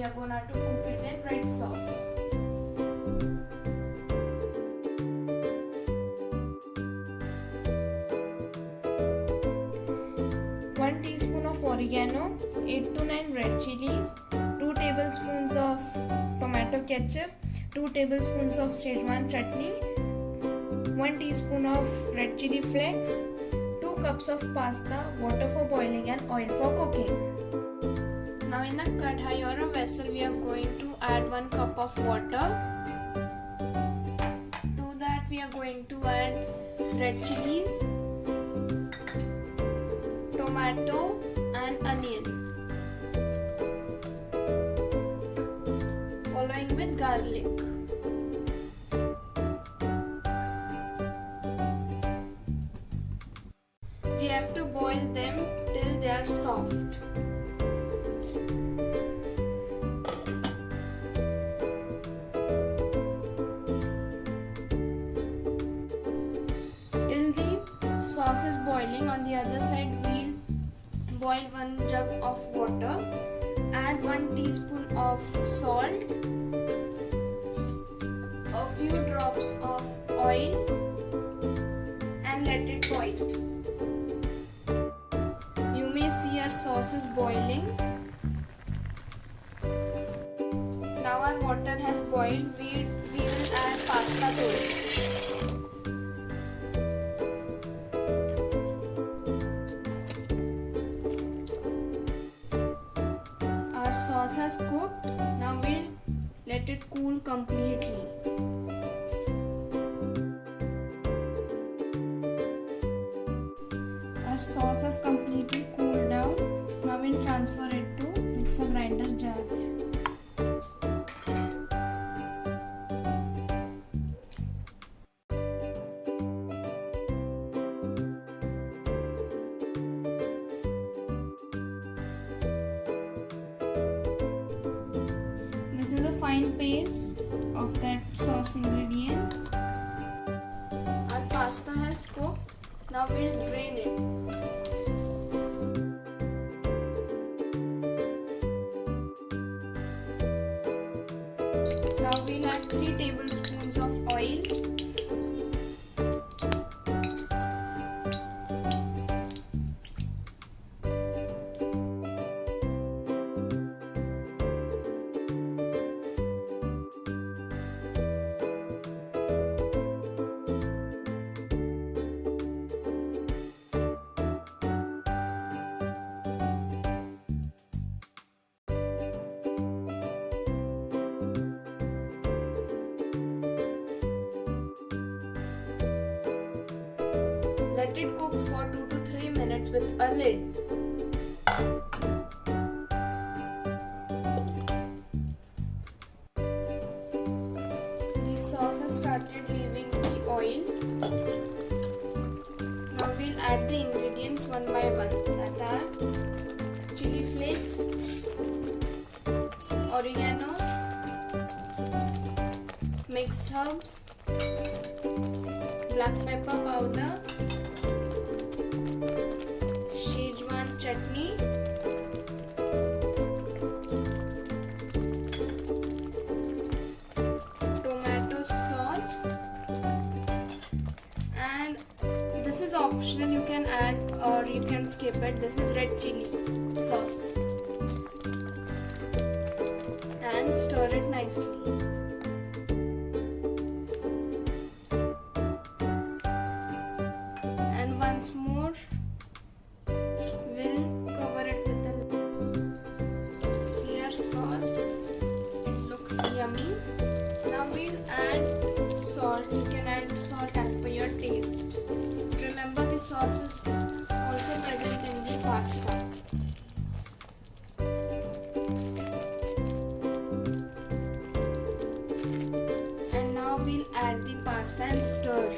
we are gonna to cook it in red sauce. One teaspoon of oregano, 8 to 9 red chilies, 2 tablespoons of tomato ketchup, 2 tablespoons of scehzwan chutney, 1 teaspoon of red chili flakes, 2 cups of pasta, water for boiling and oil for cooking. Now in the kadhai or a vessel we are going to add 1 cup of water. To that we are going to add red chilies, tomato and onion, following with garlic. We have to boil them till they are soft. Till the sauce is boiling, on the other side we'll boil 1 jug of water, add 1 teaspoon of salt, a few drops of oil and let it boil. You may see our sauce is boiling. Now our water has boiled, we will add pasta to it. Our sauce has cooked. Now we'll let it cool completely. Our sauce has completely cooled down. Now we'll transfer it to mixer grinder jar. This is a fine paste of that sauce ingredients. Our pasta has cooked. Now we'll drain it. Now we'll add 3 tablespoons of oil. Let it cook for 2 to 3 minutes with a lid. The sauce has started leaving the oil. Now we'll add the ingredients one by one, that are chili flakes, oregano, mixed herbs, black pepper powder, scehzwan chutney, tomato sauce, and this is optional, you can add or you can skip it. This is red chili sauce, and stir it nicely. And once more we'll cover it with the lid. See our sauce, it looks yummy. Now we'll add salt. You can add salt as per your taste. Remember, the sauce is also present in the pasta. And now we'll add the pasta and stir.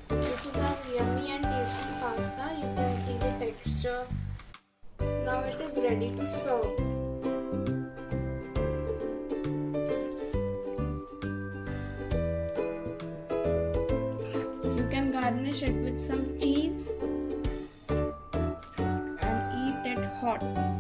This is our yummy and tasty it is ready to serve. You can garnish it with some cheese and eat it hot.